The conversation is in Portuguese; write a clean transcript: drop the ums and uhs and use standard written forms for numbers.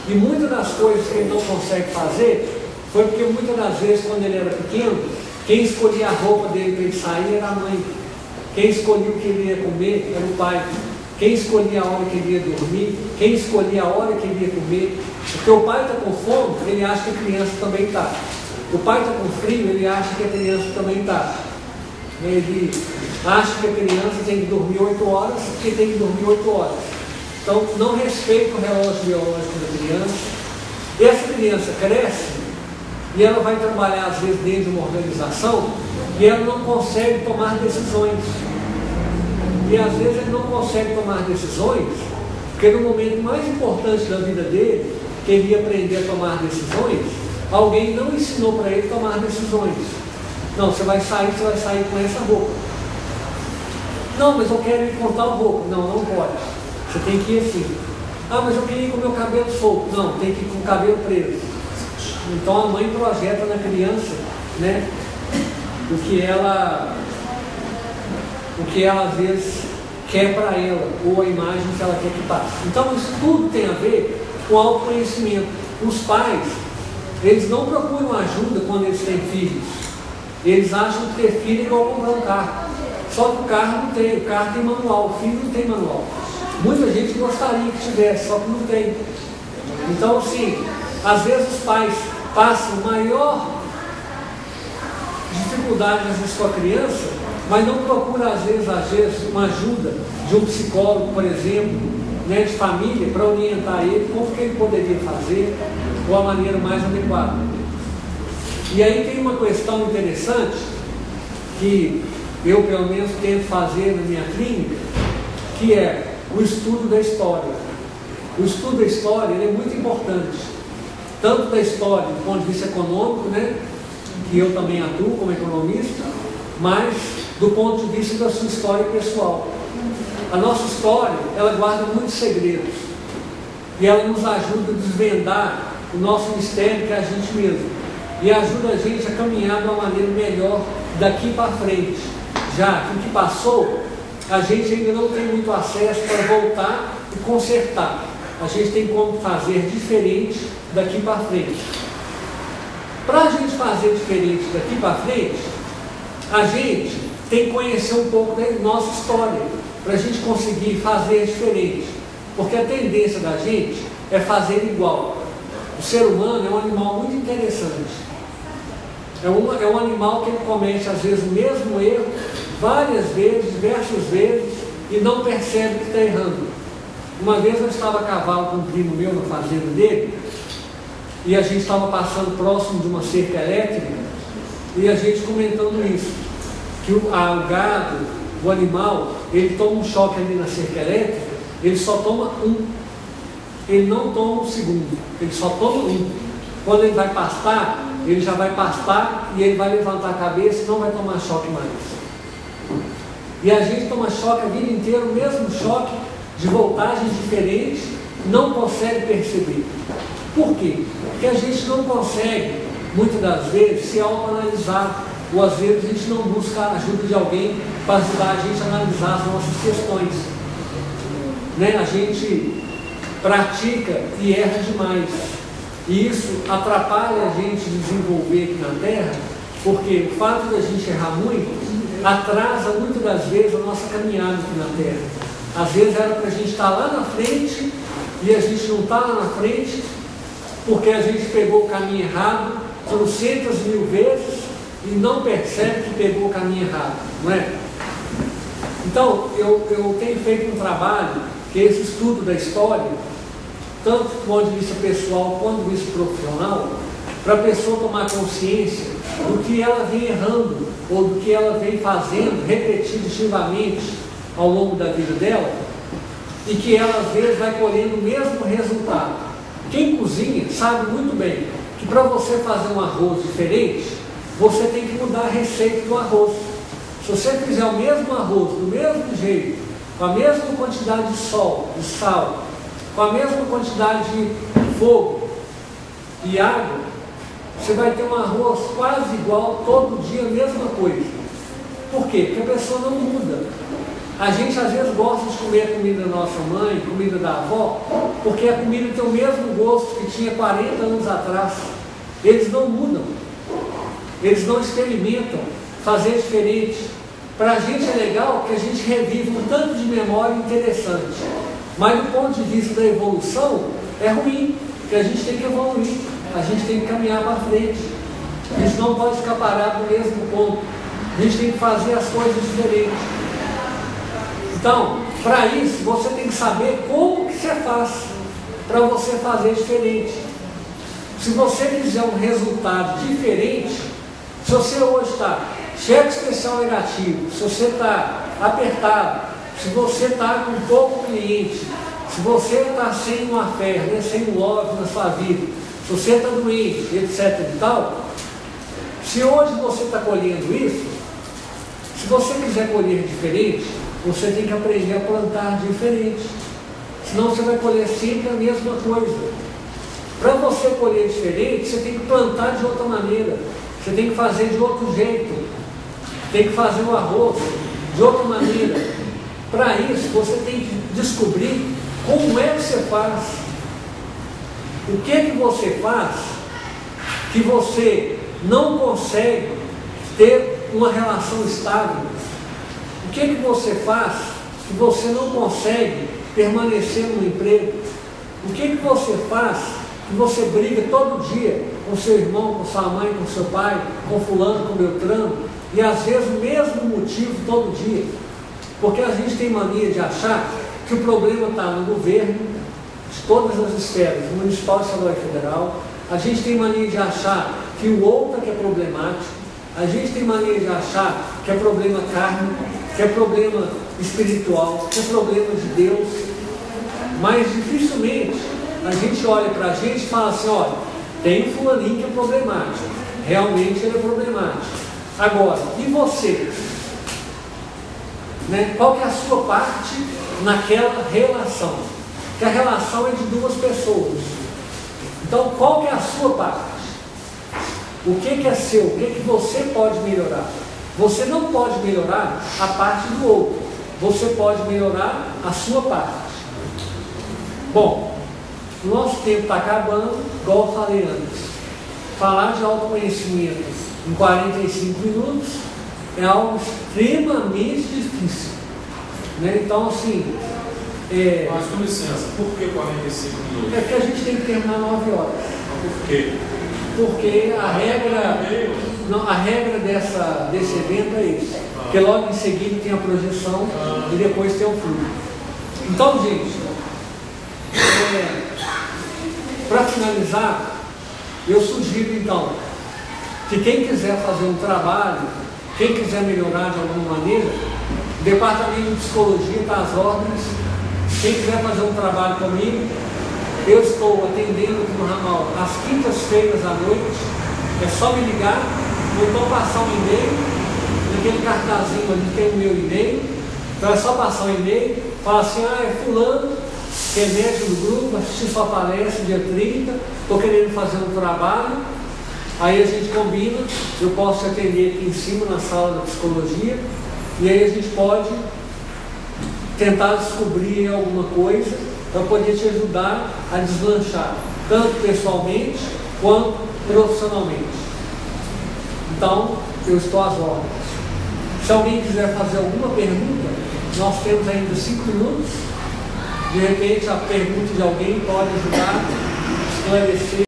E muitas das coisas que ele não consegue fazer foi porque muitas das vezes, quando ele era pequeno, quem escolhia a roupa dele para ele sair era a mãe. Quem escolhia o que ele ia comer era o pai. Quem escolhia a hora que ele ia dormir, quem escolhia a hora que ele ia comer. Porque o pai está com fome, ele acha que a criança também está. O pai está com frio, ele acha que a criança também está. Ele acha que a criança tem que dormir 8 horas, porque tem que dormir 8 horas. Então, não respeita o relógio biológico da criança. Essa criança cresce e ela vai trabalhar, às vezes, dentro de uma organização e ela não consegue tomar decisões. E, às vezes, ele não consegue tomar decisões porque, no momento mais importante da vida dele, que ele ia aprender a tomar decisões, alguém não ensinou para ele tomar decisões. Não, você vai sair com essa roupa. Não, mas eu quero ir com tal roupa. Não, não pode. Você tem que ir assim. Ah, mas eu queria ir com o meu cabelo solto. Não, tem que ir com o cabelo preso. Então a mãe projeta na criança, né, o que ela às vezes quer para ela, ou a imagem que ela quer que passe. Então isso tudo tem a ver com autoconhecimento. Os pais, eles não procuram ajuda quando eles têm filhos. Eles acham que ter filho é igual comprar um carro. Só que o carro não tem, o carro tem manual, o filho não tem manual. Muita gente gostaria que tivesse, só que não tem. Então, assim, às vezes os pais passam maior dificuldade às vezes com a criança, mas não procuram às vezes uma ajuda de um psicólogo, por exemplo, né, de família, para orientar ele como que ele poderia fazer, ou a maneira mais adequada. E aí tem uma questão interessante que eu pelo menos tento fazer na minha clínica, que é o estudo da história. O estudo da história ele é muito importante, tanto da história do ponto de vista econômico, né, que eu também atuo como economista, mas do ponto de vista da sua história pessoal. A nossa história, ela guarda muitos segredos e ela nos ajuda a desvendar o nosso mistério, que é a gente mesmo, e ajuda a gente a caminhar de uma maneira melhor daqui para frente, já que o que passou a gente ainda não tem muito acesso para voltar e consertar. A gente tem como fazer diferente daqui para frente. Para a gente fazer diferente daqui para frente, a gente tem que conhecer um pouco da nossa história, para a gente conseguir fazer diferente. Porque a tendência da gente é fazer igual. O ser humano é um animal muito interessante. É um animal que ele comete, às vezes, o mesmo erro, várias vezes, diversas vezes, e não percebe que está errando. Uma vez eu estava a cavalo com um primo meu na fazenda dele, e a gente estava passando próximo de uma cerca elétrica, e a gente comentando isso, que o gado, o animal, ele toma um choque ali na cerca elétrica, ele só toma um, ele não toma um segundo, ele só toma um. Quando ele vai pastar, ele já vai pastar e ele vai levantar a cabeça e não vai tomar choque mais. E a gente toma choque a vida inteira, o mesmo choque de voltagens diferentes, não consegue perceber. Por quê? Porque a gente não consegue, muitas das vezes, se autoanalisar, ou às vezes a gente não busca a ajuda de alguém para ajudar a gente a analisar as nossas questões. Né? A gente pratica e erra demais. E isso atrapalha a gente desenvolver aqui na Terra, porque o fato da gente errar muito atrasa muitas das vezes a nossa caminhada aqui na Terra. Às vezes era para a gente estar lá na frente e a gente não está lá na frente porque a gente pegou o caminho errado trocentas mil vezes e não percebe que pegou o caminho errado, não é? Então, eu tenho feito um trabalho, que é esse estudo da história, tanto do ponto de vista pessoal quanto do vista profissional, para a pessoa tomar consciência do que ela vem errando ou do que ela vem fazendo repetitivamente ao longo da vida dela e que ela às vezes vai colhendo o mesmo resultado. Quem cozinha sabe muito bem que para você fazer um arroz diferente, você tem que mudar a receita do arroz. Se você fizer o mesmo arroz, do mesmo jeito, com a mesma quantidade de sal, com a mesma quantidade de fogo e água, você vai ter um arroz quase igual, todo dia a mesma coisa. Por quê? Porque a pessoa não muda. A gente às vezes gosta de comer a comida da nossa mãe, comida da avó, porque a comida tem o mesmo gosto que tinha 40 anos atrás. Eles não mudam, eles não experimentam fazer diferente. Para a gente é legal que a gente revive um tanto de memória interessante, mas do ponto de vista da evolução é ruim, porque a gente tem que evoluir, a gente tem que caminhar para frente, a gente não pode ficar parado no mesmo ponto, a gente tem que fazer as coisas diferentes. Então, para isso, você tem que saber como que você faz para você fazer diferente. Se você quiser um resultado diferente, se você hoje está cheque especial negativo, se você está apertado, se você está com pouco cliente, se você está sem uma fé, né, sem um love na sua vida, se você está doente, etc e tal, se hoje você está colhendo isso, se você quiser colher diferente, você tem que aprender a plantar diferente, senão você vai colher sempre a mesma coisa. Para você colher diferente, você tem que plantar de outra maneira, você tem que fazer de outro jeito, tem que fazer o arroz de outra maneira. Para isso, você tem que descobrir como é que você faz, o que você faz que você não consegue ter uma relação estável, o que você faz que você não consegue permanecer no emprego, o que você faz que você briga todo dia com seu irmão, com sua mãe, com seu pai, com fulano, com Beltrano, e às vezes o mesmo motivo todo dia, porque a gente tem mania de achar que o problema está no governo, de todas as esferas, municipal, estadual e federal. A gente tem mania de achar que o outro que é problemático, a gente tem mania de achar que é problema kármico, que é problema espiritual, que é problema de Deus, mas dificilmente a gente olha para a gente e fala assim, olha, tem um fulaninho que é problemático, realmente ele é problemático. Agora, e você? Né? Qual que é a sua parte naquela relação? Que a relação é de duas pessoas. Então, qual que é a sua parte? O que é seu? O que você pode melhorar? Você não pode melhorar a parte do outro. Você pode melhorar a sua parte. Bom, o nosso tempo está acabando, igual eu falei antes. Falar de autoconhecimento em 45 minutos é algo extremamente difícil. Né? Então, assim... Mas com licença, por que 45 minutos? É porque a gente tem que terminar 9 horas. Por quê? Porque a regra desse evento é isso. Porque logo em seguida tem a projeção e depois tem o fluxo. Então, gente, para finalizar, eu sugiro então que quem quiser fazer um trabalho, quem quiser melhorar de alguma maneira, o departamento de psicologia está às ordens. Quem quiser fazer um trabalho comigo, eu estou atendendo aqui no ramal às quintas-feiras à noite. É só me ligar, ou então passar um e-mail, naquele cartazinho ali tem o meu e-mail, então é só passar um e-mail, falar assim, é fulano, que é médico do grupo, assisti sua palestra dia 30, estou querendo fazer um trabalho, aí a gente combina, eu posso te atender aqui em cima na sala da psicologia, e aí a gente pode tentar descobrir alguma coisa para poder te ajudar a deslanchar, tanto pessoalmente quanto profissionalmente. Então, eu estou às ordens. Se alguém quiser fazer alguma pergunta, nós temos ainda 5 minutos. De repente, a pergunta de alguém pode ajudar a esclarecer.